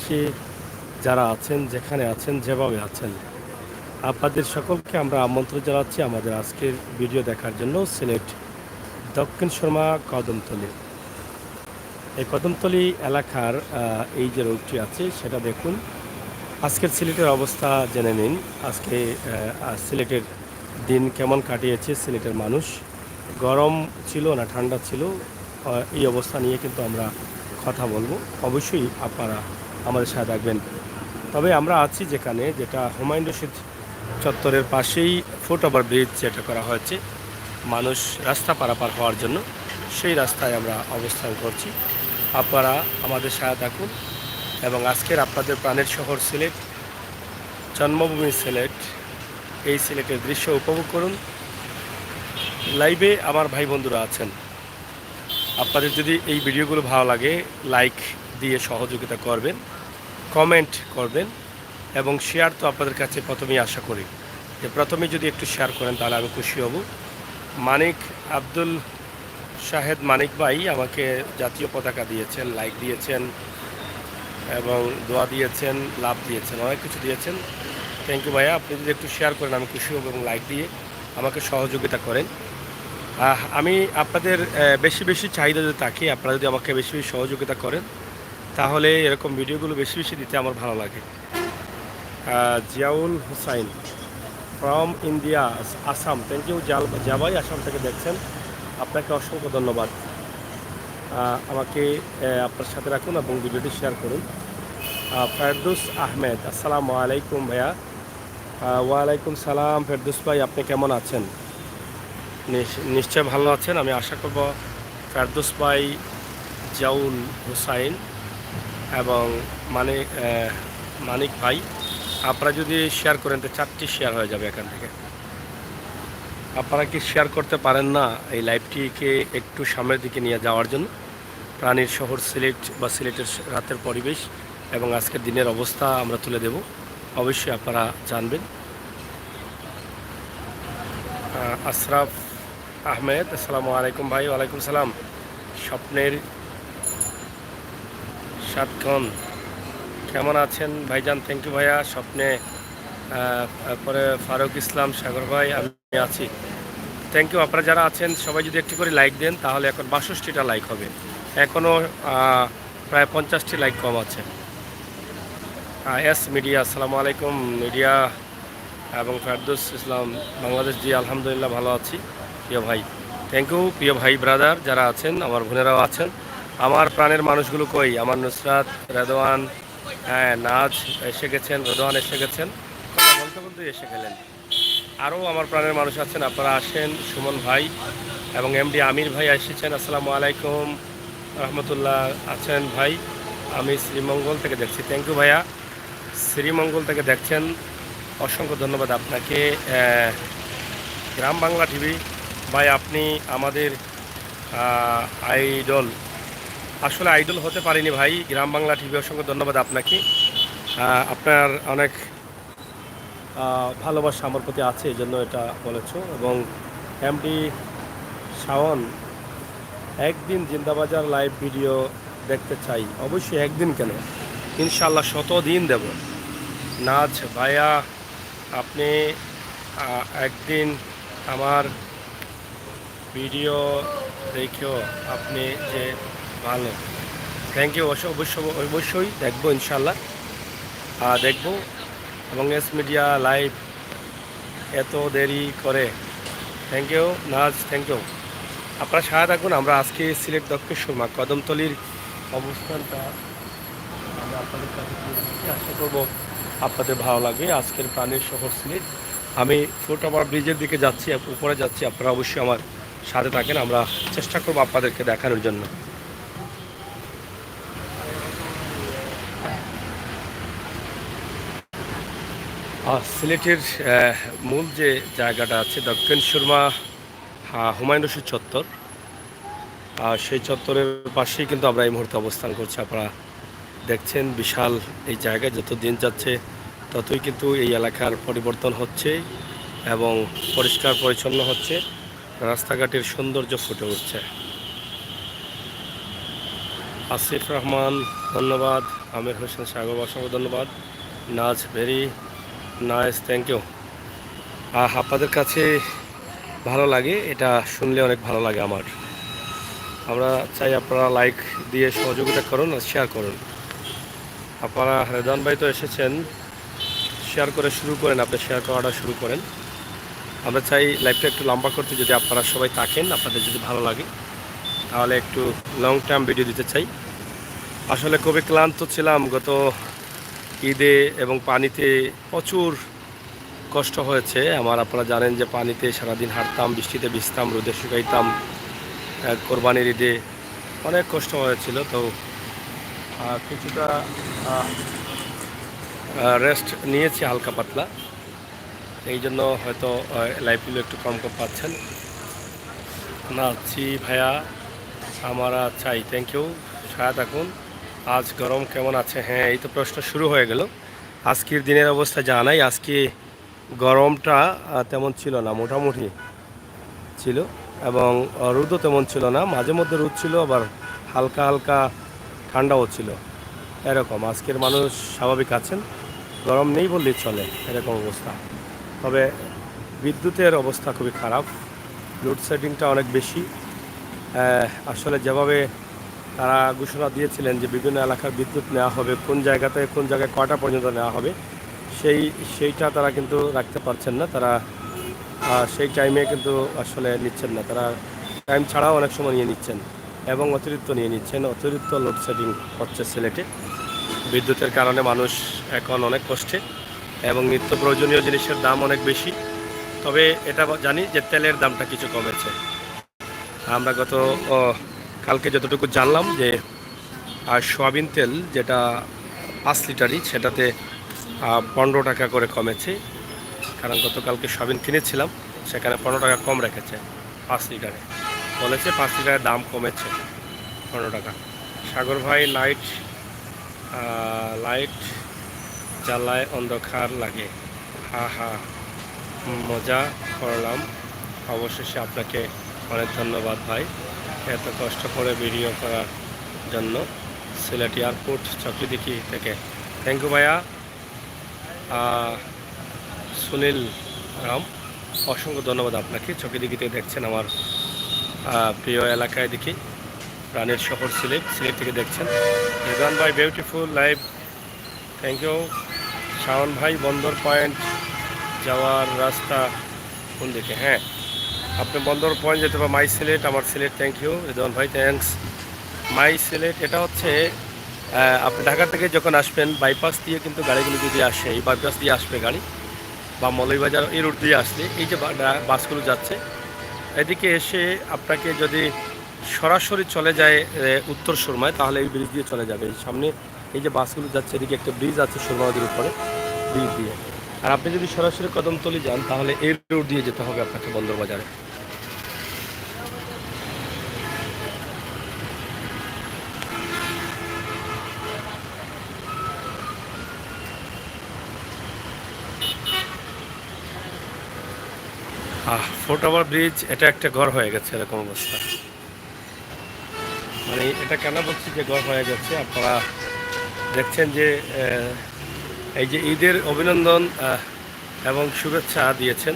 দেশে যারা আছেন, যেখানে আছেন, যেভাবে আছেন, আপনাদের সকলকে আমরা আমন্ত্রণ জানাচ্ছি আমাদের আজকের ভিডিও দেখার জন্য সিলেট দক্ষিণ সুরমা কদমতলী। এই কদমতলী এলাকার এই যে রোডটি আছে সেটা দেখুন। আজকের সিলেটের অবস্থা জেনে নিন। আজকে সিলেটের দিন কেমন কাটিয়েছে সিলেটের মানুষ, গরম ছিল না ঠান্ডা ছিল, এই অবস্থা নিয়ে কিন্তু আমরা কথা বলবো। অবশ্যই আপনারা আমাদের সাথে থাকবেন। তবে আমরা আছি যেখানে, যেটা হুমায়ুন রশিদ চত্বরের পাশেই ফুটওভার ব্রিজ যেটা করা হয়েছে মানুষ রাস্তা পারাপার হওয়ার জন্য, সেই রাস্তায় আমরা অবস্থান করছি। আপনারা আমাদের সাথে থাকুন এবং আজকের আপনাদের প্রাণের শহর সিলেট, জন্মভূমি সিলেট, এই সিলেটের দৃশ্য উপভোগ করুন। লাইভে আমার ভাই বন্ধুরা আছেন, আপনাদের যদি এই ভিডিওগুলো ভালো লাগে লাইক দিয়ে সহযোগিতা করবেন, কমেন্ট করবেন এবং শেয়ার তো আপনাদের কাছে প্রথমেই আশা করি যে প্রথমে যদি একটু শেয়ার করেন তাহলে আমি খুশি হব। মানিক আব্দুল শাহেদ মানিক ভাই আমাকে জাতীয় পতাকা দিয়েছেন, লাইক দিয়েছেন এবং দোয়া দিয়েছেন, লাভ দিয়েছেন, অনেক কিছু দিয়েছেন। থ্যাংক ইউ ভাইয়া। আপনি যদি একটু শেয়ার করেন আমি খুশি হব এবং লাইক দিয়ে আমাকে সহযোগিতা করেন। আমি আপনাদের বেশি বেশি চাহিদা যদি থাকি, আপনারা যদি আমাকে বেশি বেশি সহযোগিতা করেন তাহলে এরকম ভিডিওগুলো বেশি বেশি দিতে আমার ভালো লাগে। Ziaul Hussain from India Assam, thank you জাভাই, আসাম থেকে দেখছেন, আপনাকে অসংখ্য ধন্যবাদ। আমাকে আপনার সাথে রাখুন এবং ভিডিওটি শেয়ার করুন। ফেরদৌস আহমেদ, আসসালামু আলাইকুম ভাইয়া। ওয়ালাইকুম সালাম ফেরদৌস ভাই, আপনি কেমন আছেন? নিশ্চয় ভালো আছেন, আমি আশা করব। ফেরদৌস ভাই, জিয়াউল হুসাইন এবং মানিক ভাই, আপনারা যদি শেয়ার করেন তো 4টি শেয়ার হয়ে যাবে এখান থেকে। আপনারা কি শেয়ার করতে পারেন না এই লাইভটিকে একটু সামনের দিকে নিয়ে যাওয়ার জন্য? প্রাণীর শহর সিলেট বা সিলেটের রাতের পরিবেশ এবং আজকের দিনের অবস্থা আমরা তুলে দেব, অবশ্যই আপনারা জানবেন। আশরাফ আহমেদ, আসসালামু আলাইকুম ভাই। ওয়ালাইকুম সালাম। স্বপ্নের সাতক্ষণ, কেমন আছেন ভাইজান? থ্যাংক ইউ ভাইয়া। স্বপ্নে পরে ফারুক ইসলাম সাগর ভাই, আমি আছি, থ্যাংক ইউ। আপনারা যারা আছেন সবাই যদি একটু করে লাইক দেন তাহলে এখন 62টা লাইক হবে, এখনও প্রায় 50টি লাইক কম আছে। এস মিডিয়া, আসসালামু আলাইকুম মিডিয়া এবং ফেরদৌস ইসলাম বাংলাদেশ, জি আলহামদুলিল্লাহ ভালো আছি প্রিয় ভাই, থ্যাংক ইউ। প্রিয় ভাই ব্রাদার যারা আছেন, আমার বোনেরাও আছেন, আমার প্রাণের মানুষগুলো কই? আমার নুসরাত, রেদওয়ান, হ্যাঁ নাজ এসে গেছেন, রেদওয়ান এসে গেছেন, কথা বলতে বলতে এসে গেলেন। আরও আমার প্রাণের মানুষ আছেন, আপনারা আসেন। সুমন ভাই এবং এমডি আমির ভাই এসেছেন, আসসালামু আলাইকুম রহমতুল্লাহ আছেন ভাই। আমি শ্রীমঙ্গল থেকে দেখছি, থ্যাংক ইউ ভাইয়া, শ্রীমঙ্গল থেকে দেখছেন, অসংখ্য ধন্যবাদ আপনাকে। গ্রাম বাংলা টিভি ভাই, আপনি আমাদের আইডল। আসলে আইডল হতে পারিনি ভাই, গ্রাম বাংলা টিভি অসংখ্য ধন্যবাদ আপনাকে। আপনার অনেক ভালোবাসা আমার প্রতি আছে, এই জন্য এটা বলেছ। এবং এমডি শাওন, একদিন জিন্দাবাজার লাইভ ভিডিও দেখতে চাই। অবশ্যই একদিন কেন, ইনশাল্লাহ 100 দিন দেব। নাজ ভাইয়া, আপনি একদিন আমার ভিডিও দেখেও আপনি যে ভালো, থ্যাংক ইউ। অবশ্যই দেখবো ইনশাল্লাহ, দেখব। এবং এস মিডিয়া লাইভ এত দেরি করে, thank you Naz, thank you. আপনারা সাথে থাকুন। আমরা আজকে সিলেট দক্ষিণ সুরমা কদমতলীর অবস্থানটা আমরা আপনাদের কাছে আশা করবো আপনাদের ভালো লাগবে। আজকের প্রাণের শহর সিলেট, আমি ফুটওভার ব্রিজের দিকে যাচ্ছি, উপরে যাচ্ছি, আপনারা অবশ্যই আমার সাথে থাকেন, আমরা চেষ্টা করবো আপনাদেরকে দেখানোর জন্য। সিলেটের মূল যে জায়গাটা আছে দক্ষিণ সুরমা হুমায়ুন রশিদ চত্বর, সেই চত্বরের পাশেই কিন্তু আমরা এই মুহূর্তে অবস্থান করছি। আপনারা দেখছেন বিশাল এই জায়গায়, যত দিন যাচ্ছে ততই কিন্তু এই এলাকার পরিবর্তন হচ্ছে এবং পরিষ্কার পরিচ্ছন্ন হচ্ছে, রাস্তাঘাটের সৌন্দর্য ফুটে উঠছে। আসিফ রহমান, ধন্যবাদ। আমির হোসেন সাগর, অসংখ্য ধন্যবাদ। নাচ ভেরি নাইস, থ্যাংক ইউ। আপনাদের কাছে ভালো লাগে, এটা শুনলে অনেক ভালো লাগে আমার। আমরা চাই আপনারা লাইক দিয়ে সহযোগিতা করুন আর শেয়ার করুন। আপনারা রেদান ভাই তো এসেছেন, শেয়ার করে শুরু করেন, আপনি শেয়ার করাটা শুরু করেন। আমরা চাই লাইভটা একটু লম্বা করতে, যদি আপনারা সবাই থাকেন, আপনাদের যদি ভালো লাগে তাহলে একটু লং টার্ম ভিডিও দিতে চাই। আসলে খুবই ক্লান্ত ছিলাম গত ঈদে এবং পানিতে প্রচুর কষ্ট হয়েছে আমার। আপনারা জানেন যে পানিতে সারাদিন হাঁটতাম, বৃষ্টিতে ভিজতাম, রোদে শুকাইতাম। কোরবানির ঈদে অনেক কষ্ট হয়েছিল, তো কিছুটা রেস্ট নিয়েছি হালকা পাতলা, এই জন্য হয়তো লাইভগুলো একটু কম কম পাচ্ছেন। নাচি ভাইয়া আমরা চাই, থ্যাংক ইউ, সায়া থাকুন। আজ গরম কেমন আছে? হ্যাঁ, এই তো প্রশ্ন শুরু হয়ে গেল। আজকের দিনের অবস্থা জানাই, আজকে গরমটা তেমন ছিল না, মোটামুটি ছিল, এবং রোদও তেমন ছিল না, মাঝে মধ্যে রোদ ছিল, আবার হালকা হালকা ঠান্ডাও ছিল। এরকম আজকের মানুষ স্বাভাবিক আছেন, গরম নেই বললেই চলে, এরকম অবস্থা। তবে বিদ্যুতের অবস্থা খুবই খারাপ, লোডশেডিংটা অনেক বেশি। আসলে যেভাবে তারা ঘোষণা দিয়েছিলেন যে বিভিন্ন এলাকার বিদ্যুৎ নেওয়া হবে, কোন জায়গাতে কোন জায়গায় কয়টা পর্যন্ত নেওয়া হবে, সেইটা তারা কিন্তু রাখতে পারছেন না। তারা সেই টাইমে কিন্তু আসলে নিচ্ছেন না, তারা টাইম ছাড়াও অনেক সময় নিয়ে নিচ্ছেন এবং অতিরিক্ত নিয়ে নিচ্ছেন। অতিরিক্ত লোডশেডিং হচ্ছে সিলেটে, বিদ্যুতের কারণে মানুষ এখন অনেক কষ্টে, এবং নিত্য প্রয়োজনীয় জিনিসের দাম অনেক বেশি। তবে এটা জানি যে তেলের দামটা কিছু কমেছে। আমরা কালকে যতটুকু জানলাম যে সয়াবিন তেল যেটা 5 লিটারই, সেটাতে 15 টাকা করে কমেছে। কারণ গতকালকে সয়াবিন কিনেছিলাম, সেখানে 15 টাকা কম রেখেছে 5 লিটারে, বলেছে 5 লিটারের দাম কমেছে 15 টাকা। সাগর ভাই লাইট জ্বালায় অন্ধকার লাগে, হা হা, মজা করলাম। অবশেষে আপনাকে অনেক ধন্যবাদ ভাই, এত কষ্ট করে ভিডিও করার জন্য। সিলেট এয়ারপোর্ট চকরিদিঘি থেকে, থ্যাংক ইউ ভাইয়া। সুনীল রাম, অসংখ্য ধন্যবাদ আপনাকে। চকরিদিঘিতে দেখছেন আমার প্রিয় এলাকায় দেখি, প্রাণের শহর সিলেট থেকে দেখছেন। রেজান ভাই beautiful live, thank you. Shawon ভাই বন্দর পয়েন্ট যাওয়ার রাস্তা কোন দিকে? হ্যাঁ, আপনি বন্দর পয়েন্ট যেতে পারেন, মাই সিলেট, আমার সিলেট, থ্যাংক ইউ রেজান ভাই, থ্যাংকস। মাই সিলেট এটা হচ্ছে আপনি ঢাকা থেকে যখন আসবেন বাইপাস দিয়ে কিন্তু গাড়িগুলো যদি আসে, এই বাইপাস দিয়ে আসবে গাড়ি, বা মৌলভীবাজার এই রুট দিয়ে আসলে এই যে বাসগুলো যাচ্ছে এদিকে এসে আপনাকে যদি সরাসরি চলে যায় উত্তর সুরমায়, তাহলে এই ব্রিজ দিয়ে চলে যাবে। সামনে এই যে বাসগুলো যাচ্ছে, এদিকে একটা ব্রিজ আছে সুরমা নদীর উপরে, ব্রিজ দিয়ে। আর আপনি যদি সরাসরি কদমতলি যান তাহলে এই রুট দিয়ে যেতে হবে আপনাকে বন্দরবাজারে। ফুটওভার ব্রিজ এটা একটা ঘর হয়ে গেছে, এরকম অবস্থা। মানে এটা কেন বলছি যে ঘর হয়ে গেছে, আপনারা দেখছেন যে এই যে ঈদের অভিনন্দন এবং শুভেচ্ছা দিয়েছেন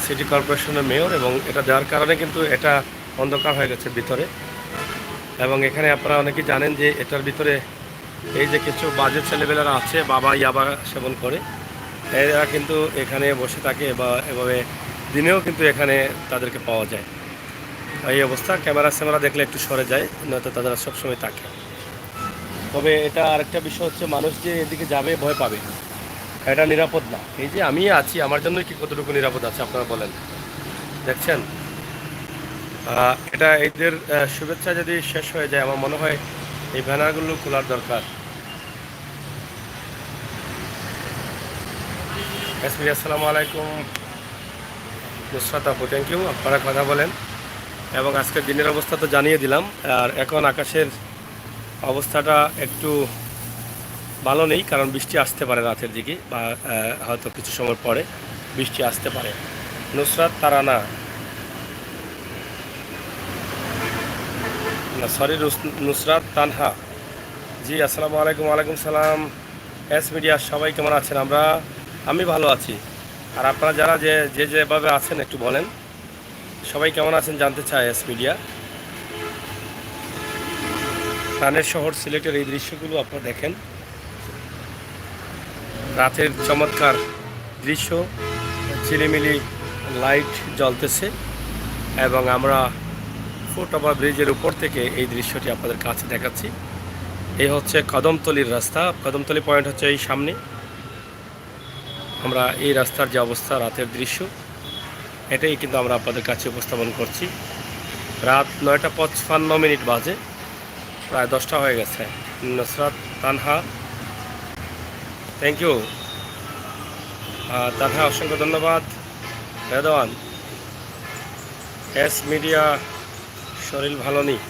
সিটি কর্পোরেশনের মেয়র, এবং এটা দেওয়ার কারণে কিন্তু এটা অন্ধকার হয়ে গেছে ভিতরে। এবং এখানে আপনারা অনেকেই জানেন যে এটার ভিতরে এই যে কিছু বাজে ছেলেবেলারা আছে, বাবা ইয়াবা সেবন করে, এরা কিন্তু এখানে বসে থাকে, বা এভাবে দিনেও কিন্তু এখানে তাদেরকে পাওয়া যায়। এই অবস্থা, ক্যামেরা দেখলে একটু সরে যায়, নয়তো তারা সবসময় থাকে। তবে এটা আরেকটা বিষয় হচ্ছে, মানুষ যে এদিকে যাবে ভয় পাবে, এটা নিরাপদ না। এই যে আমি আছি, আমার জন্য কি কতটুকু নিরাপদ আছে আপনারা বলেন, দেখছেন। এটা এদের শুভেচ্ছা যদি শেষ হয়ে যায়, আমার মনে হয় এই ব্যানারগুলো খোলার দরকার। আসসালামু আলাইকুম নুসরাত আপু, থ্যাংক ইউ, আপনারা কথা বলেন। এবং আজকের দিনের অবস্থা তো জানিয়ে দিলাম। আর এখন আকাশের অবস্থাটা একটু ভালো নেই, কারণ বৃষ্টি আসতে পারে রাতের দিকে, বা হয়তো কিছু সময় পরে বৃষ্টি আসতে পারে। নুসরাত তারানা, না সরি, নুসরাত তানহা, জি, আসসালামু আলাইকুম। ওয়ালাইকুম সালাম। এস মিডিয়া সবাই কেমন আছেন? আমি ভালো আছি। আর আপনারা যারা যেভাবে আছেন একটু বলেন, সবাই কেমন আছেন জানতে চায় এস মিডিয়া। প্রাণের শহর সিলেটের এই দৃশ্যগুলো আপনারা দেখেন, রাতের চমৎকার দৃশ্য, ঝিলিমিলি লাইট জ্বলতেছে এবং আমরা ফুটওভার ব্রিজের উপর থেকে এই দৃশ্যটি আপনাদের কাছে দেখাচ্ছি। এই হচ্ছে কদমতলির রাস্তা। কদমতলি পয়েন্ট হচ্ছে এই সামনে। আমরা এই রাস্তার যে অবস্থা, রাতের দৃশ্য, এটাই কিন্তু আমরা আপনাদের কাছে উপস্থাপন করছি। রাত 9টা 55 বাজে, প্রায় 10টা হয়ে গেছে। নুসরাত তানহা, থ্যাংক ইউ তানহা, অসংখ্য ধন্যবাদ। রেদওয়ান, এস মিডিয়া শরীর ভালো নেই।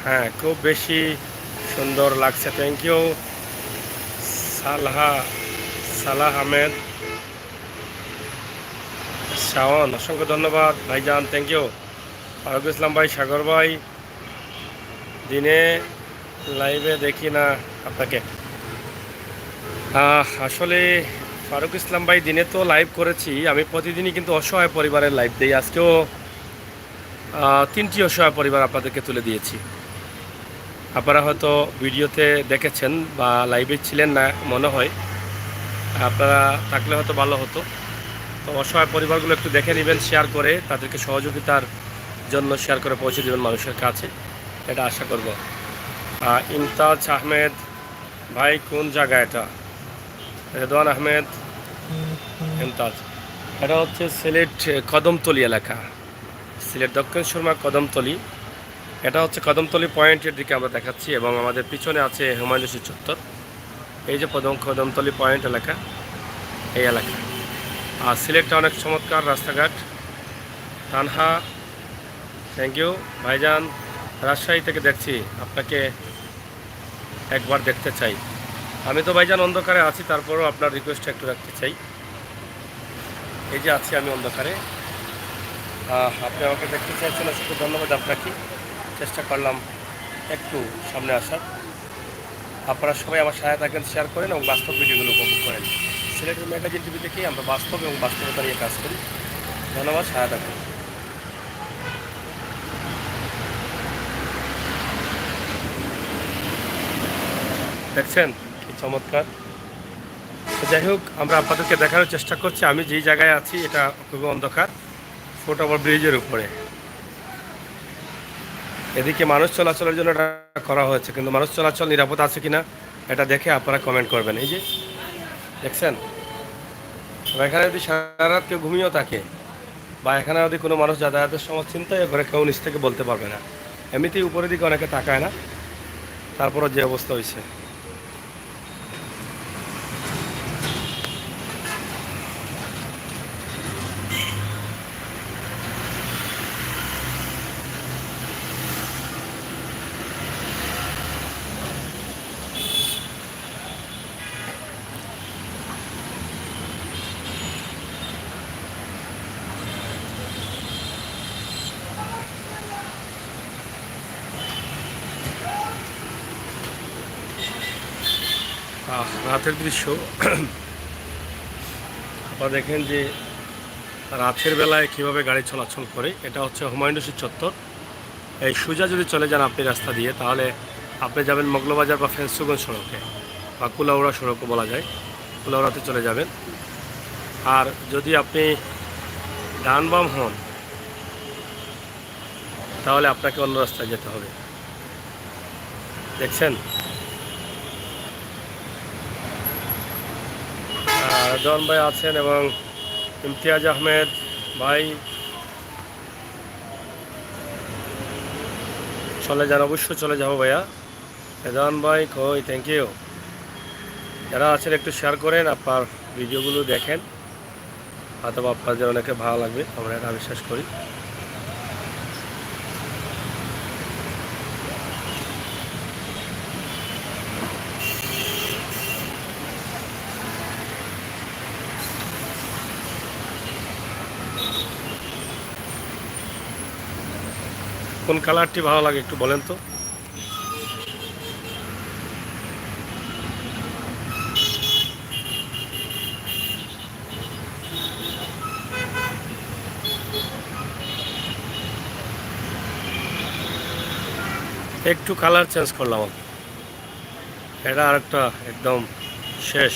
হ্যাঁ, খুব বেশি সুন্দর লাগছে, থ্যাংক ইউ। সালাহ আহমেদ, শাওন, অসংখ্য ধন্যবাদ ভাইজান, থ্যাংক ইউ। ফারুক ইসলাম ভাই, সাগর ভাই, দিনে লাইভে দেখি না আপনাকে। আসলে ফারুক ইসলাম ভাই, দিনে তো লাইভ করেছি আমি, প্রতিদিনই কিন্তু অসহায় পরিবারের লাইভ দিই। আজকেও 3টি অসহায় পরিবার আপনাদেরকে তুলে দিয়েছি। আপনারা হয়তো ভিডিওতে দেখেছেন বা লাইভে ছিলেন না মনে হয়, আপনারা থাকলে হয়তো ভালো হতো। তো অসহায় পরিবারগুলো একটু দেখে নেবেন, শেয়ার করে তাদেরকে সহযোগিতার জন্য শেয়ার করে পৌঁছে দেবেন মানুষের কাছে, এটা আশা করব। ইমতাজ আহমেদ ভাই, কোন জায়গা এটা? রেদওয়ান আহমেদ, ইমতাজ, এটা হচ্ছে সিলেট কদমতলি এলাকা, সিলেট দক্ষিণ সুরমা কদমতলি। এটা হচ্ছে কদমতলি পয়েন্টের দিকে আমরা দেখাচ্ছি এবং আমাদের পিছনে আছে হুমায়ুন চত্বর। এই যে কদমতলি পয়েন্ট এলাকা, এই এলাকা। আর সিলেটটা অনেক চমৎকার রাস্তাঘাট। তানহা, থ্যাংক ইউ ভাইজান। রাজশাহী থেকে দেখছি, আপনাকে একবার দেখতে চাই। আমি তো ভাইজান অন্ধকারে আছি, তারপরেও আপনার রিকোয়েস্টটা একটু রাখতে চাই। এই যে আছি আমি অন্ধকারে, আপনি আমাকে দেখতে চাইছেন, আসলে ধন্যবাদ আপনাকে। চেষ্টা করলাম একটু সামনে আসার। আপনারা সবাই আমার সাথে থাকেন, শেয়ার করেন এবং বাস্তব ভিডিওগুলো উপভোগ করেন। সিলেটের ম্যাগাজিন টিভি থেকেই আমরা বাস্তব এবং বাস্তবতা নিয়ে কাজ করি। ধন্যবাদ, সাথে থাকুন। দেখছেন কি চমৎকার। যাই হোক, আমরা আপনাদেরকে দেখানোর চেষ্টা করছি আমি যেই জায়গায় আছি, এটা খুবই অন্ধকার, ফুটওভার ব্রিজের উপরে। এদিকে মানুষ চলাচলের জন্য এটা করা হয়েছে, কিন্তু মানুষ চলাচল নিরাপদ আছে কিনা এটা দেখে আপনারা কমেন্ট করবেন। এই যে দেখছেন, এখানে যদি সারা রাত কেউ ঘুমিয়েও থাকে বা এখানে যদি কোনো মানুষ যাতায়াতের সময় চিন্তায় করে, কেউ নিচ থেকে বলতে পারবে না। এমনিতেই উপরের দিকে অনেকে তাকায় না, তারপরও যে অবস্থা হয়েছে। রাতের দৃশ্য আপনারা দেখেন যে রাতের বেলায় কিভাবে গাড়ি চলাচল করে। এটা হচ্ছে হুমায়ুন চত্বর। এই সোজা যদি চলে যান আপনি রাস্তা দিয়ে, তাহলে আপনি যাবেন মগলবাজার বা ফেন্সুগঞ্জ সড়কে বা কুলাউড়া সড়কও বলা যায়, কুলাউড়াতে চলে যাবেন। আর যদি আপনি ডান বাম হন, তাহলে আপনাকে অন্য রাস্তায় যেতে হবে। দেখছেন, রেদওয়ান ভাই আছেন এবং ইমতিয়াজ আহমেদ ভাই, চলে যান, অবশ্যই চলে যাবো ভাইয়া। রেদওয়ান ভাই কই, থ্যাংক ইউ। যারা আছেন একটু শেয়ার করেন, আপনার ভিডিওগুলো দেখেন, অথবা আপনাদের অনেকে ভালো লাগবে, আমরা এটা বিশ্বাস করি। কোন কালারটি ভালো লাগে একটু বলেন তো। একটু কালার চেঞ্জ করলাম, এটা আরেকটা একদম শেষ।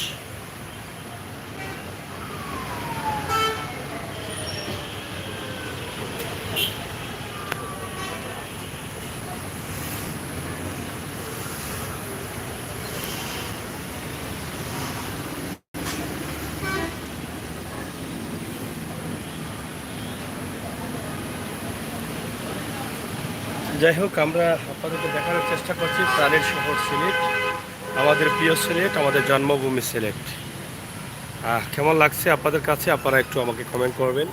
যাই হোক, আমরা আপাতত দেখানোর চেষ্টা করছি প্রাণের শহর সিলেট, আমাদের প্রিয় সিলেট, আমাদের জন্মভূমি সিলেট। কেমন লাগছে আপনাদের কাছে আপনারা একটু আমাকে কমেন্ট করবেন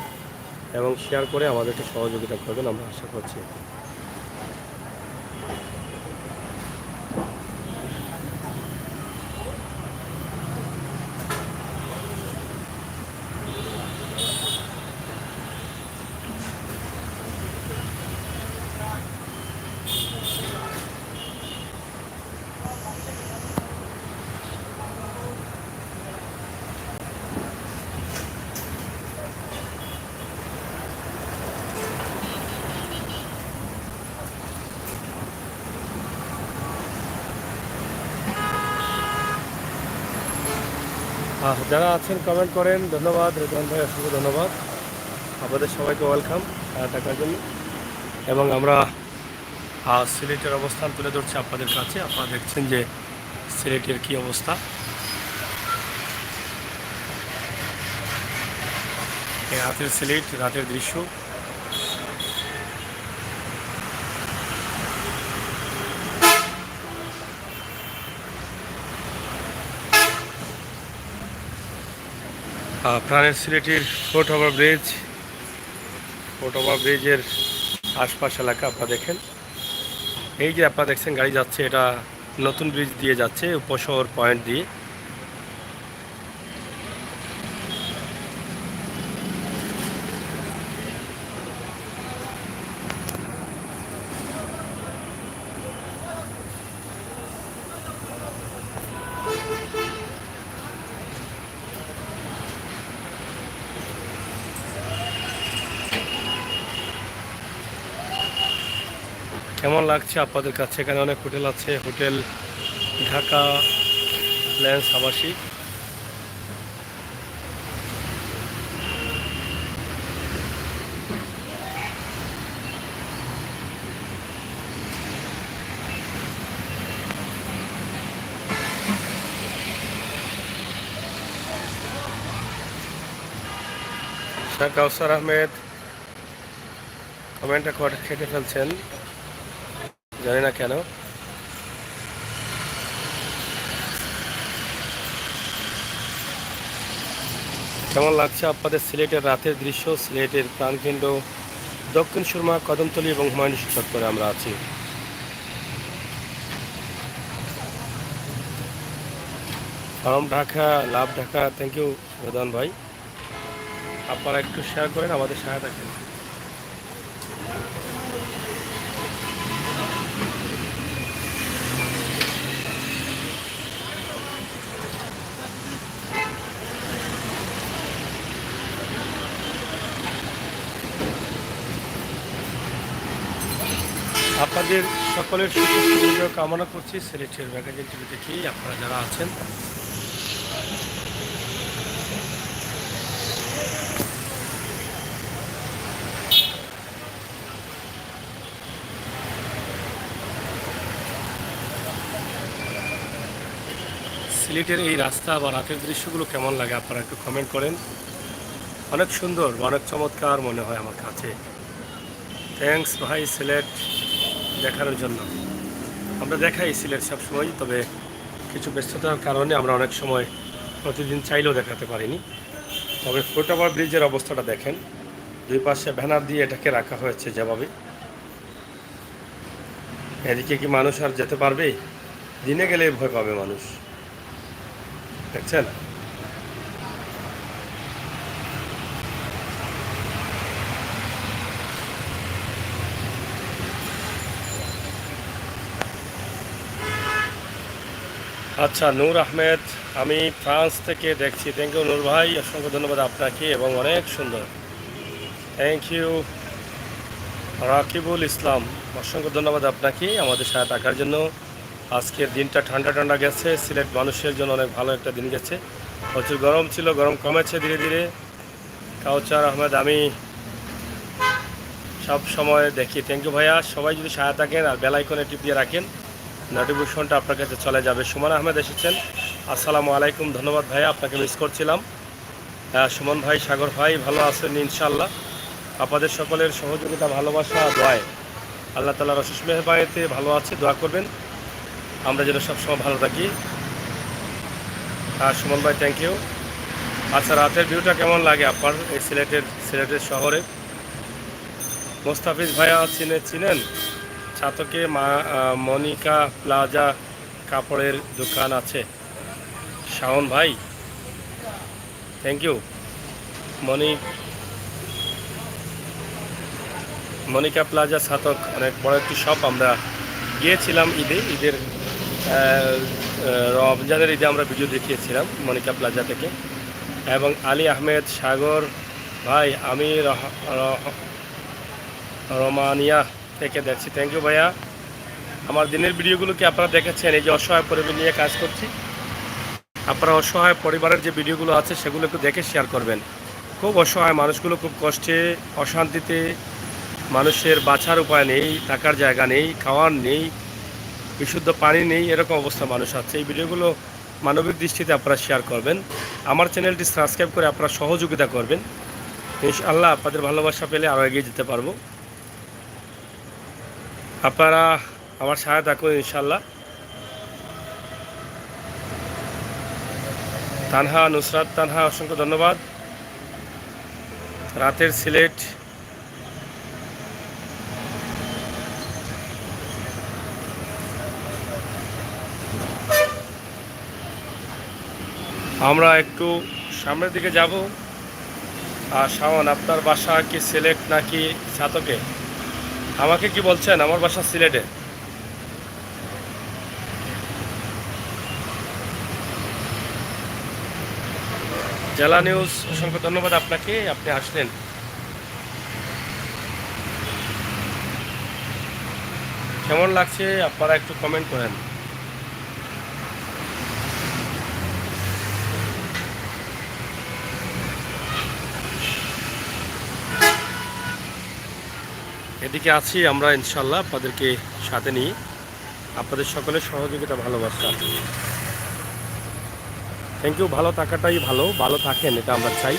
এবং শেয়ার করে আমাদেরকে সহযোগিতা করবেন, আমরা আশা করছি। যারা আছেন কমেন্ট করেন, ধন্যবাদ রেদওয়ান ভাই, অসংখ্য ধন্যবাদ। আপনাদের সবাইকে ওয়েলকাম দেখার জন্য। এবং আমরা সিলেটের অবস্থান তুলে ধরছি আপনাদের কাছে। আপনারা দেখছেন যে সিলেটের কি অবস্থা। রাতের সিলেট, রাতের দৃশ্য। প্রাণের সিলেটের fort over bridge, fort over ব্রিজের আশপাশ এলাকা আপনারা দেখেন। এই যে আপনারা দেখছেন গাড়ি যাচ্ছে, এটা নতুন ব্রিজ দিয়ে যাচ্ছে, উপশহর পয়েন্ট দিয়ে। কেমন লাগছে আপনাদের কাছে? এখানে অনেক হোটেল আছে, হোটেল ঢাকা ল্যান্স আবাসিক। শাহ কাউসার আহমেদ কমেন্টটা কেটে ফেলছেন, জানি না কেন। কেমন লাগছে আপনাদের সিলেটের রাতের দৃশ্য? সিলেটের প্রাণকেন্দ্র দক্ষিণ সুরমা, কদমতলী এবং হুমায়ুন চত্বরে আমরা আছি। From Dhaka, love Dhaka. Thank you Pradhan ভাই, আপনারা একটু শেয়ার করেন, আমাদের সহায়তা করেন। আপনাদের সকলের সুস্থ কামনা করছি। সিলেটের ম্যাগাজিন টিভি দেখি আপনারা যারা আছেন, সিলেটের এই রাস্তা বা রাতের দৃশ্যগুলো কেমন লাগে আপনারা একটু কমেন্ট করেন। অনেক সুন্দর, অনেক চমৎকার মনে হয় আমার কাছে। থ্যাংকস ভাই সিলেট দেখানোর জন্য। আমরা দেখাই সিলেট সবসময়, তবে কিছু ব্যস্ততার কারণে আমরা অনেক সময় প্রতিদিন চাইলেও দেখাতে পারিনি। তবে ফুট ওভার ব্রিজের অবস্থাটা দেখেন, দুই পাশে ব্যানার দিয়ে এটাকে রাখা হয়েছে যেভাবে। এদিকে কি মানুষ আর যেতে পারবে? দিনে গেলে ভয় পাবে মানুষ, দেখছেন। আচ্ছা, নূর আহমেদ, আমি ফ্রান্স থেকে দেখছি। থ্যাংক ইউ নূর ভাই, অসংখ্য ধন্যবাদ আপনাকে এবং অনেক সুন্দর। Thank you. রাকিবুল ইসলাম, অসংখ্য ধন্যবাদ আপনাকে আমাদের সাথে থাকার জন্য। আজকের দিনটা ঠান্ডা ঠান্ডা গেছে, সিলেট মানুষের জন্য অনেক ভালো একটা দিন গেছে। প্রচুর গরম ছিল, গরম কমেছে ধীরে ধীরে। কাউচার আহমেদ, আমি সব সময় দেখি। থ্যাংক ইউ ভাইয়া। সবাই যদি সাথে থাকেন আর বেল আইকনে টিপ দিয়ে রাখেন, নোটিফিকেশনটা আপনার কাছে চলে যাবে। সুমন আহমেদ এসেছেন, আসসালামু আলাইকুম। ধন্যবাদ ভাইয়া, আপনাকে মিস করছিলাম। সুমন ভাই, সাগর ভাই, ভালো আছেন ইনশাল্লাহ। আপনাদের সকলের সহযোগিতা, ভালোবাসা, দোয়ায় আল্লাহ তাআলার অশেষ মেহেরবানিতে ভালো আছে। দোয়া করবেন আমরা যেন সবসময় ভালো থাকি। সুমন ভাই, থ্যাংক ইউ। আচ্ছা, রাতের ভিউটা কেমন লাগে আপনার এই সিলেটের শহরে? মোস্তাফিজ ভাইয়া চিনেন? ছাতকে মনিকা প্লাজা কাপড়ের দোকান আছে। শাওন ভাই, thank you. Monica plaza Chhatak অনেক বড় একটি শপ। আমরা গিয়েছিলাম ঈদের রমজানের ঈদে আমরা ভিডিও দেখিয়েছিলাম মনিকা প্লাজা থেকে। এবং আলী আহমেদ, সাগর ভাই, আমি রোমানিয়া থেকে দেখছি। থ্যাংক ইউ ভাইয়া। আমার দিনের ভিডিওগুলো কি আপনারা দেখেছেন? এই যে অসহায় পরিবার নিয়ে কাজ করছি, আপনারা অসহায় পরিবারের যে ভিডিওগুলো আছে সেগুলো একটু দেখে শেয়ার করবেন। খুব অসহায় মানুষগুলো, খুব কষ্টে, অশান্তিতে, মানুষের বাঁচার উপায় নেই, থাকার জায়গা নেই, খাওয়ার নেই, বিশুদ্ধ পানি নেই, এরকম অবস্থা মানুষ আছে। এই ভিডিওগুলো মানবিক দৃষ্টিতে আপনারা শেয়ার করবেন। আমার চ্যানেলটি সাবস্ক্রাইব করে আপনারা সহযোগিতা করবেন। ইনশাআল্লাহ আপনাদের ভালোবাসা পেলে আরও এগিয়ে যেতে পারবো। আপনারা আমার সাথে থাকুন ইনশাআল্লাহ। তানহা, নুসরাত তানহা, অসংখ্য ধন্যবাদ। রাতের সিলেট আমরা একটু সামনের দিকে যাব। আর শাওন, আপনার বাসা কি সিলেট নাকি ছাতকে? আমাকে কি বলছেন? আমার বাসা সিলেটে। জেলা নিউজ, অসংখ্য ধন্যবাদ আপনাকে, আপনি আসলেন। কেমন লাগছে আপনারা একটু কমেন্ট করেন। এদিকে আছি আমরা ইনশাল্লাহ আপনাদেরকে সাথে নিয়ে। আপনাদের সকলের সহযোগিতা, ভালোবাসা। Thank you. ভালো থাকাটাই ভালো থাকেন, এটা আমরা চাই।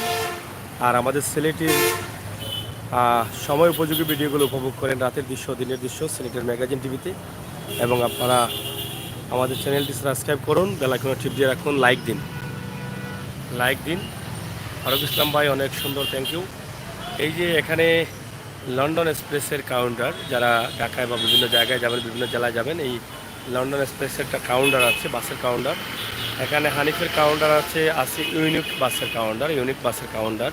আর আমাদের সিলেটের সময় উপযোগী ভিডিওগুলো উপভোগ করেন, রাতের দৃশ্য, দিনের দৃশ্য, সিলেটের ম্যাগাজিন টিভিতে। এবং আপনারা আমাদের চ্যানেলটি সাবস্ক্রাইব করুন, বেল আইকনে টিপ দিয়ে রাখুন, লাইক দিন। ফারুক ইসলাম ভাই, অনেক সুন্দর, থ্যাংক ইউ। এই যে এখানে লন্ডন এক্সপ্রেসের কাউন্টার, যারা ঢাকায় বা বিভিন্ন জায়গায় যাবেন, বিভিন্ন জেলায় যাবেন, এই লন্ডন এক্সপ্রেসের একটা কাউন্টার আছে, বাসের কাউন্টার। এখানে হানিফের কাউন্টার আছে ইউনিক বাসের কাউন্টার।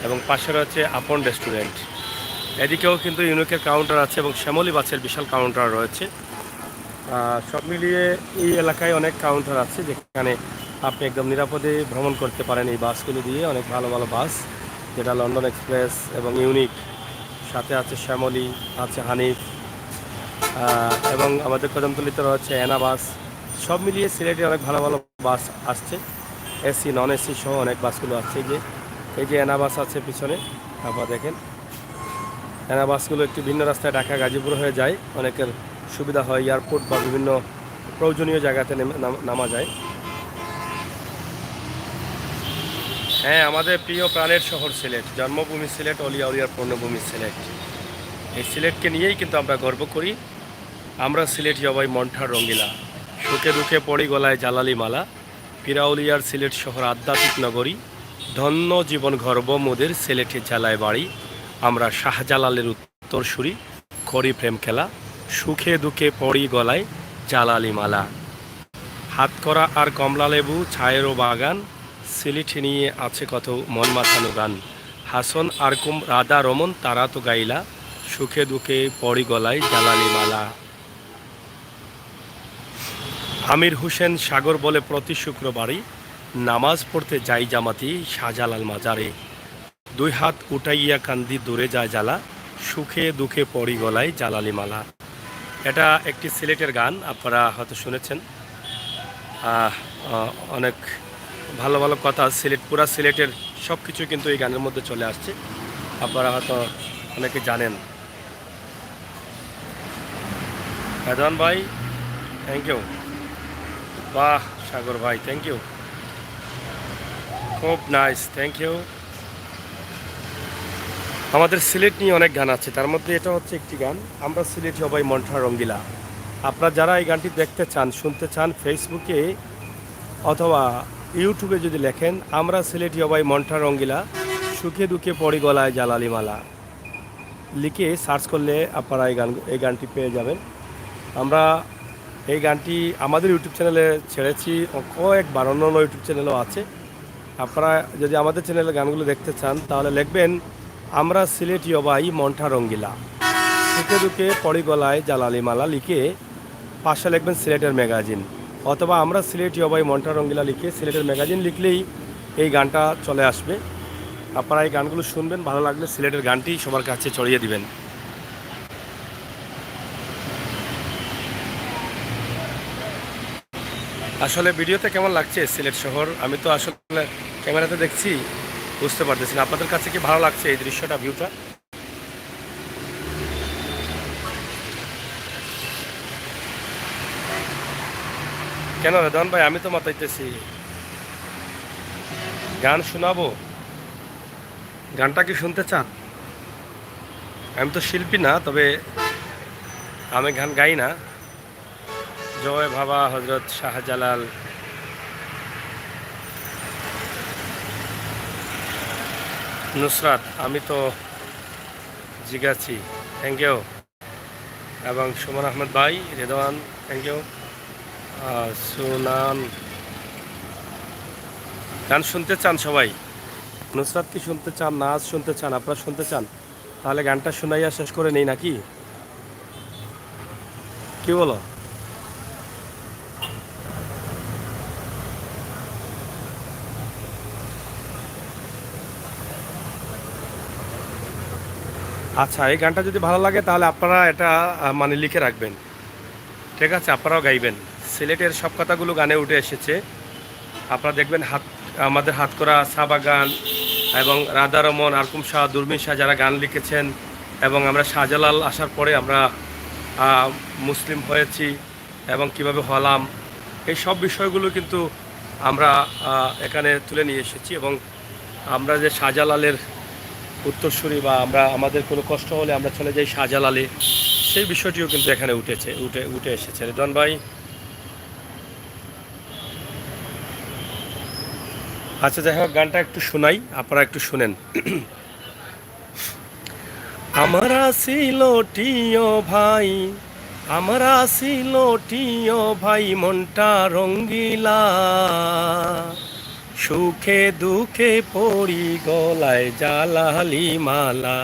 এবং পাশে রয়েছে আপন রেস্টুরেন্ট। এদিকেও কিন্তু ইউনিকের কাউন্টার আছে এবং শ্যামলী বাসের বিশাল কাউন্টার রয়েছে। সব মিলিয়ে এই এলাকায় অনেক কাউন্টার আছে যেখানে আপনি একদম নিরাপদে ভ্রমণ করতে পারেন এই বাসগুলো দিয়ে। অনেক ভালো ভালো বাস, যেটা লন্ডন এক্সপ্রেস এবং ইউনিক, সাথে আছে শ্যামলী, আছে হানিফ, এবং আমাদের কদমতলিতে রয়েছে এনা বাস। সব মিলিয়ে সিলেটে অনেক ভালো ভালো বাস আসছে, এসি, নন এসি সহ অনেক বাসগুলো আসছে। এই যে এনা বাস আছে পিছনে, আপনারা দেখেন। এনা বাসগুলো একটু ভিন্ন রাস্তায় ঢাকা গাজীপুর হয়ে যায়, অনেকের সুবিধা হয়, এয়ারপোর্ট বা বিভিন্ন প্রয়োজনীয় জায়গাতে নামা যায়। হ্যাঁ, আমাদের প্রিয় প্রাণের শহর সিলেট, জন্মভূমি সিলেট, অলিয়া উলিয়ার পূর্ণভূমি সিলেট। এই সিলেটকে নিয়েই কিন্তু আমরা গর্ব করি। আমরা সিলেট সবাই মনঠার রঙ্গিলা, সুখে দুঃখে পড়ি গলায় জালালি মালা। পিরাউলিয়ার সিলেট শহর আধ্যাত্মিক নগরী, ধন্য জীবন গর্ব মোদের সিলেটে জ্বালায় বাড়ি। আমরা শাহজালালের উত্তরসূরি, করি প্রেম খেলা, সুখে দুঃখে পড়ি গলায় জালালি মালা। হাতকড়া আর কমলা লেবু, ছায়েরও বাগান, সিলেট নিয়ে আছে কত মন মাথানো গান। হাসন আর রাধা রমন, তারা তো গাইলা, সুখে দুঃখে পড়ি গলায় জালালি মালা। আমির হোসেন সাগর বলে প্রতি শুক্রবারই নামাজ পড়তে যাই জামাতি শাহজালাল মাজারে। দুই হাত উঠাইয়া কান্দি দূরে যায় জ্বালা, সুখে দুঃখে পড়ি গলায় জালালি মালা। এটা একটি সিলেটের গান, আপনারা হয়তো শুনেছেন। আহ, অনেক ভালো ভালো কথা, পুরা সিলেটের সব কিছু কিন্তু এই গানের মধ্যে চলে আসছে, আপনারা হয়তো অনেকে জানেন। রাজন ভাই থ্যাংক ইউ। বাহ সাগর ভাই থ্যাংক ইউ, খুব নাইস, থ্যাংক ইউ। আমাদের সিলেট নিয়ে অনেক গান আছে, তার মধ্যে এটা হচ্ছে একটি গান, আমরা সিলেট সবাই মন্ঠা রঙ্গিলা। আপনারা যারা এই গানটি দেখতে চান, শুনতে চান, ফেসবুকে অথবা ইউটিউবে যদি লেখেন আমরা সিলেটি সবাই মন্ঠা রঙ্গিলা সুখে দুঃখে পড়ি গলায় জালালি মালা লিখে সার্চ করলে আপনারা এই গানটি পেয়ে যাবেন। আমরা এই গানটি আমাদের ইউটিউব চ্যানেলে ছেড়েছি, কয়েকবার অন্য অন্য ইউটিউব চ্যানেলও আছে। আপনারা যদি আমাদের চ্যানেলের গানগুলো দেখতে চান তাহলে লিখবেন আমরা সিলেটি অবাই মন্ঠা রঙ্গিলা সুখে দুঃখে পড়ি গলায় জালালি মালা লিখে পাশে লিখবেন সিলেটের ম্যাগাজিন, অথবা আমরা সিলেটি অবাই মন্ঠা রঙ্গিলা লিখে সিলেটের ম্যাগাজিন লিখলেই এই গানটা চলে আসবে। আপনারা এই গানগুলো শুনবেন, ভালো লাগলে সিলেটের গানটি সবার কাছে ছড়িয়ে দিবেন। আসলে ভিডিওতে কেমন লাগছে সিলেট শহর, আমি তো আসলে ক্যামেরাতে দেখছি, বুঝতে পারতেছি না আপনাদের কাছে কি ভালো লাগছে এই দৃশ্যটা, ভিউটা। কেন রেদন ভাই, আমি তো মাতাইতেছি, গান শোনাবো, গানটা কি শুনতে চান? আমি তো শিল্পী না, তবে আমি গান গাই না। জয় বাবা হজরত শাহজালাল, নুসরাত, আমি তো জিগাছি, থ্যাংক ইউ। এবং সুমন আহমেদ ভাই, রেদওয়ান থ্যাংক ইউ। সুনান, গান শুনতে চান সবাই? নুসরাত কি শুনতে চান, নাচ শুনতে চান? আপনারা শুনতে চান? তাহলে গানটা শুনাইয়া শেষ করে নেই নাকি, কি বলো? আচ্ছা, এই গানটা যদি ভালো লাগে তাহলে আপনারা এটা মানে লিখে রাখবেন, ঠিক আছে? আপনারাও গাইবেন। সিলেটের সব কথাগুলো গানে উঠে এসেছে, আপনারা দেখবেন আমাদের হাতকড়া সাবাগান এবং রাধারমন, আরকুম শাহ, দুর্মিন শাহ যারা গান লিখেছেন, এবং আমরা শাহজালাল আসার পরে আমরা মুসলিম হয়েছি এবং কিভাবে হলাম, এই সব বিষয়গুলো কিন্তু আমরা এখানে তুলে নিয়ে এসেছি। এবং আমরা যে শাহজালালের উত্তরসূরি, বা আমাদের কোনো কষ্ট হলে আমরা চলে যাই শাহজালালে, সেই বিষয়টিও কিন্তু এখানে উঠে এসেছে। রেদন ভাই, আচ্ছা যাই হোক, গানটা একটু শোনাই, আপনারা একটু শুনেন। আমরা ছিল টিয় ভাই, আমরা ছিল টিয় ভাই মনটা রঙ্গিলা সুখে দুঃখে পড়ি গলায় জালালি মালা।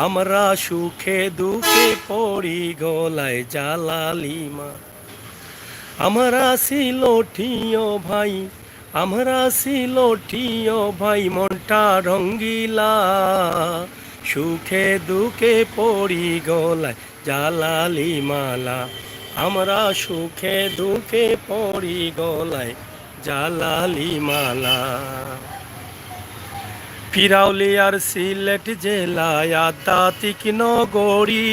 আমরা সুখে দুঃখে পড়ি গলায় জালালি মালা। আমরা ছিল টিয় ভাই, আমরা ছিল টিয় ভাই মনটা রঙ্গিলা সুখে দুঃখে পড়ি গলায় জালালি মালা। আমরা সুখে দুঃখে পড়ি গলায় জালালি মালা। পিরাউলি আর সিলেট জেলায় আধ্যাত্মিক নগরী,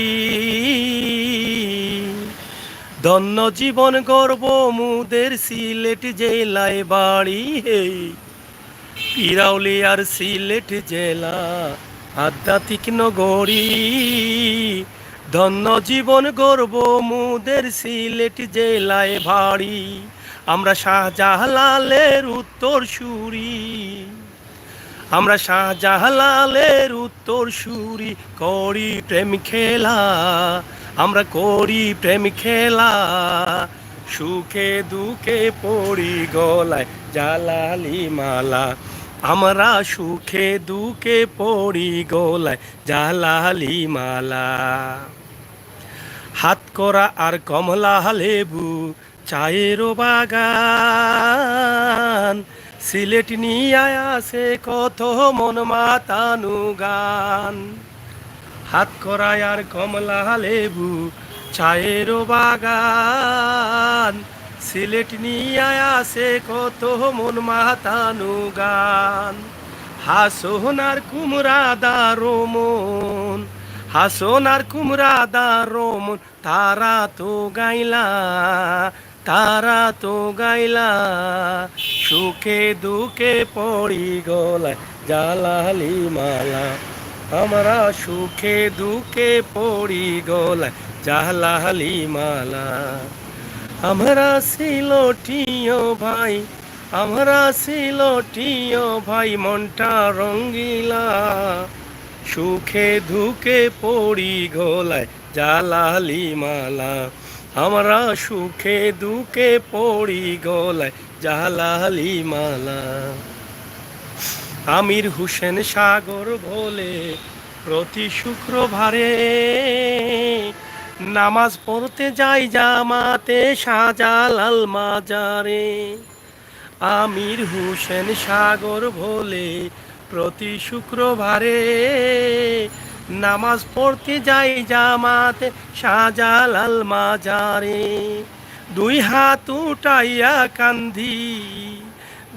ধন্য জীবন গর্ব মুদের সিলেট জেলায় বাড়ি। হে পিরাউলি আর সিলেট জেলা আধ্যাত্মিক নগরী, ধন্য জীবন গর্ব মুদের সিলেট জেলায় ভাড়ি। আমরা শাহজালালের উত্তর সুরি, আমরা শাহজালালের উত্তর সুরি করি প্রেম খেলা, আমরা করি প্রেম খেলা সুখে দুঃখে পড়ি গলায় জালালি মালা। আমরা সুখে দুঃখে পড়ি গলায় জালালি মালা। হাতকড়া আর কমলা লেবু চায়ের বাগান, সিলেট নিয়ে আসে কত মন মাতানু গান। হাতকড়ায় আর কমলা লেবু চায়েরও বাগান, সিলেট নিয়ে আসে কত মন মাতানো গান। হাসোনার কুমড়া দারো মন, হাসোনার কুমড়া দারো মন, তারা তো গাইলা, তারা তো গাইলা, সুখে দুঃখে পড়ি গলায় জালালি মালা। আমরা সুখে দুঃখে পড়ি গলায় জালালি মালা। আমরা সিলটিও ভাই, আমরা সিলটিও ভাই, মনটা রঙ্গিলা, সুখে দুঃখে পড়ি গলায় জালালি মালা। আমরা সুখে দুঃখে পড়ি গলায় জালালি মালা। আমির হোসেন সাগর বলে প্রতি শুক্রবারে নামাজ পড়তে যাই জামাতে শাহজালাল মাজারে। আমির হোসেন সাগর বলে প্রতি শুক্রবারে নামাজ পড়তে যাই জামাতে শাহজালাল মাজারে। দুই হাত উঠাইয়া কান্দি,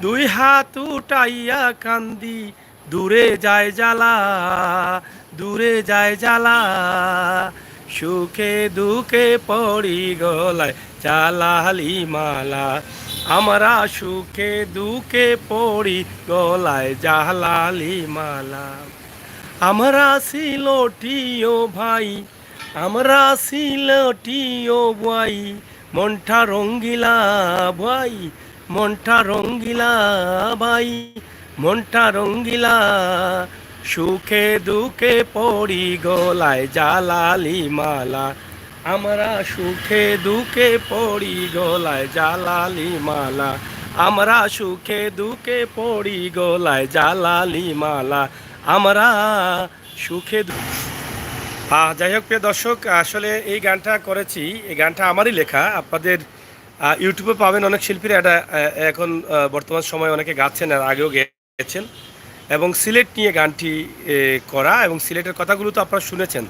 দুই হাত উঠাইয়া কান্দি, দূরে যায় জ্বালা, দূরে যায় জ্বালা, সুখে দুঃখে পড়ি গলায় জালালি মালা। আমরা সুখে দুঃখে পড়ি গলায় জালালি মালা। আমরা সিলটিও ভাই, আমরা সিলটিও ভাই, মনটা রঙ্গিলা ভাই, মনটা রঙ্গিলা ভাই, মনটা রঙ্গিলা, সুখে দুঃখে পড়ি গলায় জালালি মালা। আমরা সুখে দুঃখে পড়ি গলায় জালালি মালা। আমরা সুখে দুঃখে পড়ি গলায় জালালি মালা। আমরা সুখে যাই হোক প্রিয় দর্শক, আসলে এই গানটা করেছি, এই গানটা আমারই লেখা। আপনাদের ইউটিউবে পাবেন, অনেক শিল্পীরা এটা এখন বর্তমান সময়ে অনেকে গাচ্ছেন, আর আগেও গেছেন। এবং সিলেট নিয়ে গানটি করা, এবং সিলেটের কথাগুলো তো আপনারা শুনেছেন।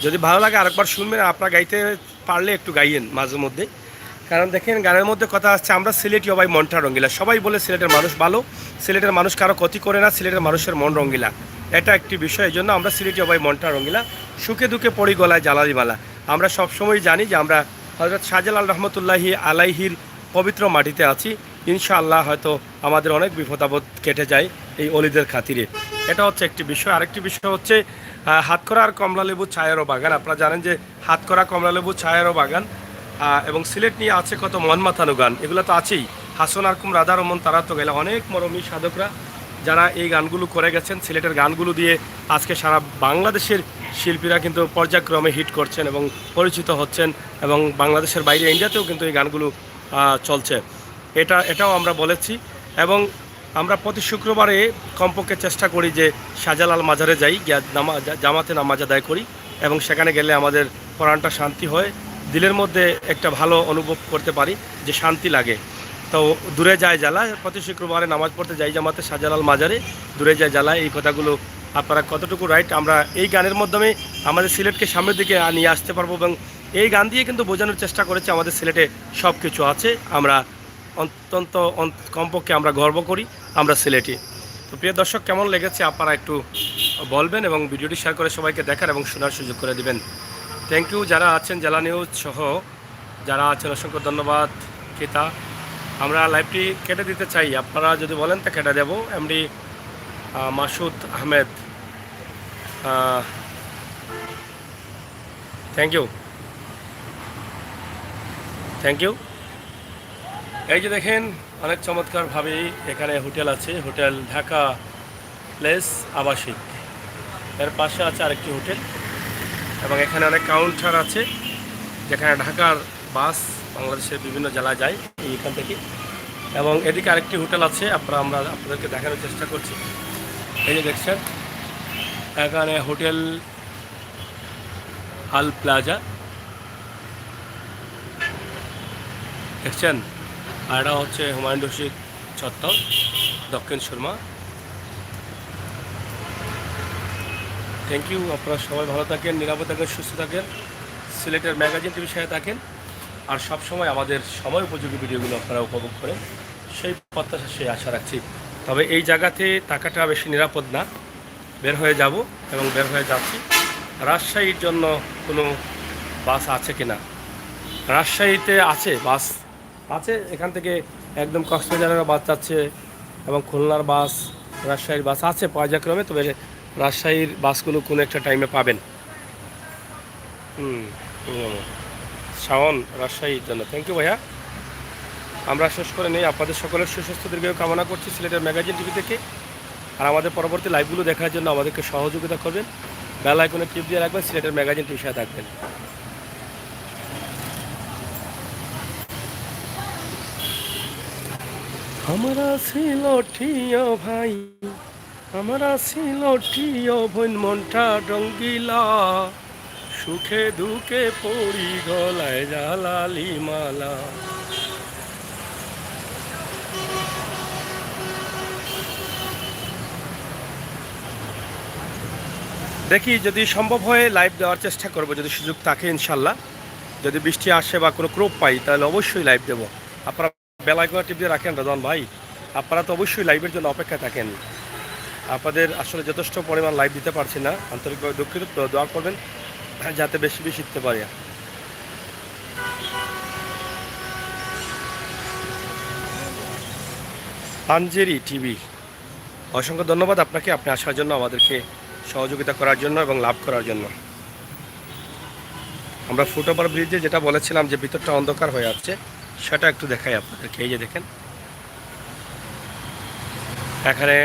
যদি ভালো লাগে আরেকবার শুনবেন, আপনারা গাইতে পারলে একটু গাইয়েন মাঝে মধ্যে। কারণ দেখেন গানের মধ্যে কথা আসছে, আমরা সিলেটীয় ভাই মনটা রঙ্গিলা। সবাই বলে সিলেটের মানুষ ভালো, সিলেটের মানুষ কারো ক্ষতি করে না, সিলেটের মানুষের মন রঙ্গিলা, এটা একটি বিষয়। এই জন্য আমরা সিলেটীয় ভাই মনটা রঙ্গিলা, সুখে দুঃখে পড়ি গলায় জালালি মালা। আমরা সবসময় জানি যে আমরা হযরত শাহজালাল রহমতুল্লাহি আলাইহির পবিত্র মাটিতে আছি। ইনশাআল্লাহ হয়তো আমাদের অনেক বিপদ আপদ কেটে যায় এই অলিদের খাতিরে। এটা হচ্ছে একটি বিষয়। আরেকটি বিষয় হচ্ছে হাতকড়া আর কমলালেবু ছায়ারও বাগান। আপনারা জানেন যে হাতকড়া, কমলালেবু, ছায়ারও বাগান, এবং সিলেট নিয়ে আছে কত মন মাতানো গান, এগুলো তো আছেই। হাসন আর কুম, রাধা রমন, তারা তো গেলে অনেক মরমী সাধকরা যারা এই গানগুলো করে গেছেন। সিলেটের গানগুলো দিয়ে আজকে সারা বাংলাদেশের শিল্পীরা কিন্তু পর্যায়ক্রমে হিট করছেন এবং পরিচিত হচ্ছেন, এবং বাংলাদেশের বাইরে ইন্ডিয়াতেও কিন্তু এই গানগুলো চলছে। এটাও আমরা বলেছি। এবং আমরা প্রতি শুক্রবারে কমপক্ষে চেষ্টা করি যে শাহজালাল মাজারে যাই, জামাতে নামাজ আদায় করি, এবং সেখানে গেলে আমাদের প্রাণটা শান্তি হয়, দিলের মধ্যে একটা ভালো অনুভব করতে পারি, যে শান্তি লাগে। তো দূরে যায় জ্বালা, প্রতি শুক্রবারে নামাজ পড়তে যাই জামাতে শাহজালাল মাজারে, দূরে যায় জ্বালা, এই কথাগুলো আপনারা কতটুকু রাইট, আমরা এই গানের মাধ্যমে আমাদের সিলেটকে সামনের দিকে নিয়ে আসতে পারবো। এবং এই গান দিয়ে কিন্তু বোঝানোর চেষ্টা করেছি আমাদের সিলেটে সব কিছু আছে, আমরা অত্যন্ত কমপক্ষে আমরা গর্ব করি আমরা সিলেটি। তো প্রিয় দর্শক, কেমন লেগেছে আপনারা একটু বলবেন, এবং ভিডিওটি শেয়ার করে সবাইকে দেখার এবং শোনার সুযোগ করে দিবেন। থ্যাংক ইউ যারা আছেন, জেলা নিউজ সহ যারা আছেন, অসংখ্য ধন্যবাদ। কিতা আমরা লাইভটি কেটে দিতে চাই, আপনারা যদি বলেন তা কেটে দেব। MD Masud Ahmed, thank you, thank you. এই যে দেখেন অনেক চমৎকারভাবেই এখানে হোটেল আছে, হোটেল ঢাকা প্লেস আবাসিক, এর পাশে আছে আরেকটি হোটেল, এবং এখানে অনেক কাউন্টার আছে যেখানে ঢাকার বাস বাংলাদেশের বিভিন্ন জেলায় যায় এইখান থেকে। এবং এদিকে আরেকটি হোটেল আছে, আমরা আপনাদেরকে দেখানোর চেষ্টা করছি। এই যে দেখছেন এখানে হোটেল আল প্লাজা দেখছেন, আর এটা হচ্ছে হুমায়ুন রশিদ চত্বর, দক্ষিণ সুরমা। Thank you. আপনারা সবাই ভালো থাকেন, নিরাপদ থাকেন, সুস্থ থাকেন, সিলেটের ম্যাগাজিন টিভির সাথে থাকেন, আর সবসময় আমাদের সময় উপযোগী ভিডিওগুলো আপনারা উপভোগ করেন, সেই প্রত্যাশা, সেই আশা রাখছি। তবে এই জায়গাতে থাকাটা বেশি নিরাপদ না, বের হয়ে যাব এবং বের হয়ে যাচ্ছি। রাজশাহীর জন্য কোনো বাস আছে কি না? রাজশাহীতে আছে বাস, আছে। এখান থেকে একদম কক্সবাজারের বাস যাচ্ছে এবং খুলনার বাস, রাজশাহীর বাস আছে পর্যায়ক্রমে। তবে রাজশাহীর বাসগুলো কোনো একটা টাইমে পাবেন। শাওন রাজশাহীর জন্য থ্যাংক ইউ ভাইয়া। আমরা শেষ করে নেই, আপনাদের সকলের সুস্বাস্থ্য দীর্ঘায়ু কামনা করছি সিলেটের ম্যাগাজিন টিভি থেকে। আর আমাদের পরবর্তী লাইভগুলো দেখার জন্য আমাদেরকে সহযোগিতা করবেন, বেল আইকনে টিপ দিয়ে রাখবেন, সিলেটের ম্যাগাজিন টিভির সাথে থাকবেন। আমরা ছিল ঠিয় ভাই, আমরা ছিল ঠিয় বোন, মনটা রঙ্গিলা, সুখে দুঃখে পড়ি গলায় জালালি মালা। দেখি যদি সম্ভব হয় লাইভ দেওয়ার চেষ্টা করব, যদি সুযোগ থাকে ইনশাল্লাহ। যদি বৃষ্টি আসে বা কোনো ক্রোপ পাই তাহলে অবশ্যই লাইভ দেবো। আপনারা বেল আইকন টিপ দিয়ে রাখেন রাজন ভাই, আপনারা তো অবশ্যই লাইভের জন্য অপেক্ষায় থাকেন। আপনাদের আসলে যথেষ্ট পরিমাণ লাইভ দিতে পারছি না, আন্তরিকভাবে দুঃখিত। দোয়া করবেন যাতে বেশি বেশি শিখতে পারি। পাঞ্জেরি টিভি, অসংখ্য ধন্যবাদ আপনাকে, আপনি আসার জন্য, আমাদেরকে সহযোগিতা করার জন্য এবং লাভ করার জন্য। আমরা ফুটওভার ব্রিজে যেটা বলেছিলাম যে ভিতরটা অন্ধকার হয়ে যাচ্ছে, সেটা একটু দেখাই আপনাদেরকে। এই যে দেখেন, এখানে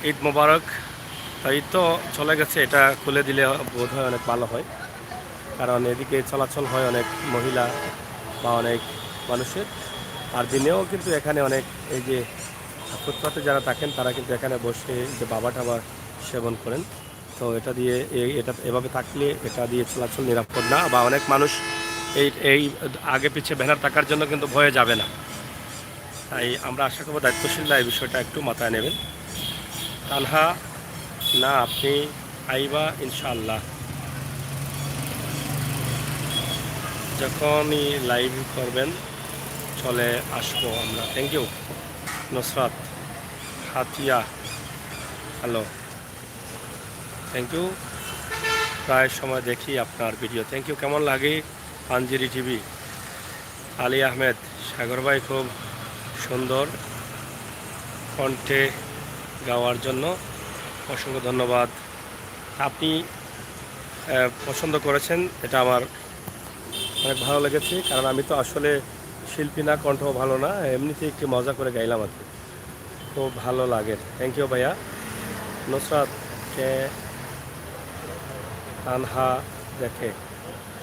ঈদ মোবারক, ঈদ তো চলে গেছে, এটা খুলে দিলে বোধ হয় অনেক ভালো হয়, কারণ এদিকে চলাচল হয় অনেক মহিলা বা অনেক মানুষের। আর দিনেও কিন্তু এখানে অনেক, এই যে ফুটপাতে যারা থাকেন তারা কিন্তু এখানে বসে যে বাবা টাবা সেবন করেন। তো এটা দিয়ে এটা এভাবে থাকলে এটা দিয়ে চলাচল নিরাপদ না, বা অনেক মানুষ এই আগে পিছিয়ে ব্যানার থাকার জন্য কিন্তু ভয়ে যাবে না। তাই আমরা আশা করবো দায়িত্বশীলরা এই বিষয়টা একটু মাথায় নেবেন। তানহা না, আপনি আইবা ইনশাআল্লাহ, যখনই লাইভ করবেন চলে আসবো আমরা। Thank you Nusrat Hatiya, hello, thank you. প্রায় সময় দেখি আপনার ভিডিও, থ্যাংক ইউ। কেমন লাগে পাঞ্জেরি টিভি? আলী আহমেদ, সাগর ভাই খুব সুন্দর কণ্ঠে গাওয়ার জন্য অসংখ্য ধন্যবাদ। আপনি পছন্দ করেছেন, এটা আমার অনেক ভালো লেগেছে, কারণ আমি তো আসলে শিল্পী না, কণ্ঠ ভালো না, এমনিতে একটু মজা করে গাইলাম আর কি, খুব ভালো লাগে। থ্যাংক ইউ ভাইয়া। নুসরাত কে তানহা দেখে,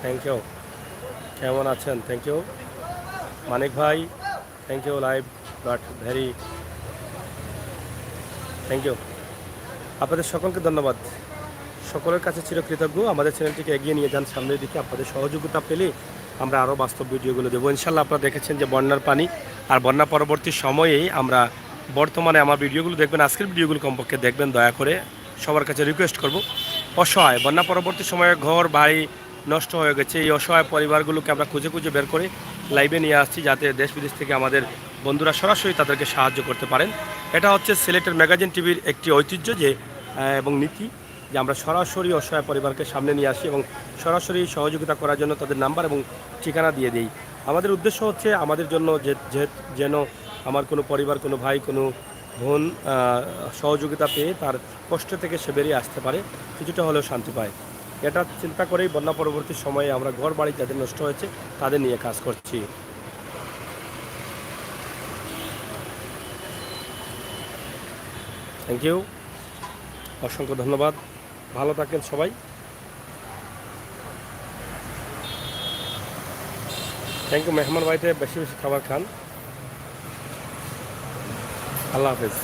থ্যাংক ইউ। কেমন আছেন? Thank you. মানিক ভাই, thank you, live but very thank you. আপনাদের সকলকে ধন্যবাদ, সকলের কাছে চিরকৃতজ্ঞ। আমাদের চ্যানেলটিকে এগিয়ে নিয়ে যান সামনের দিকে, আপনাদের সহযোগিতা পেলে আমরা আরও বাস্তব ভিডিওগুলো দেবো ইনশাল্লাহ। আপনারা দেখেছেন যে বন্যার পানি, আর বন্যা পরবর্তী সময়েই আমরা বর্তমানে আমার ভিডিওগুলো দেখবেন, আজকের ভিডিওগুলো কমপক্ষে দেখবেন দয়া করে, সবার কাছে রিকোয়েস্ট করব। অসহায় বন্যা পরবর্তী সময়ে ঘর বাড়ি নষ্ট হয়ে গেছে, এই অসহায় পরিবারগুলোকে আমরা খুঁজে খুঁজে বের করে লাইভে নিয়ে আসছি, যাতে দেশ বিদেশ থেকে আমাদের বন্ধুরা সরাসরি তাদেরকে সাহায্য করতে পারেন। এটা হচ্ছে সিলেটের ম্যাগাজিন টিভির একটি ঐতিহ্য যে এবং নীতি, যে আমরা সরাসরি অসহায় পরিবারকে সামনে নিয়ে আসি এবং সরাসরি সহযোগিতা করার জন্য তাদের নাম্বার এবং ঠিকানা দিয়ে দিই। আমাদের উদ্দেশ্য হচ্ছে আমাদের জন্য যেন আমার কোনো পরিবার, কোনো ভাই, কোনো বোন সহযোগিতা পেয়ে তার কষ্ট থেকে সে বেরিয়ে আসতে পারে, কিছুটা হলেও শান্তি পায়। এটা চিন্তা করেই বন্যা পরবর্তী সময়ে আমরা ঘর বাড়ি যাদের নষ্ট হয়েছে তাদের নিয়ে কাজ করছি। থ্যাংক ইউ, অসংখ্য ধন্যবাদ, ভালো থাকেন সবাই। Thank you. মেহমান বাড়িতে বেশি বেশি খাবার খান। আল্লাহ হাফেজ।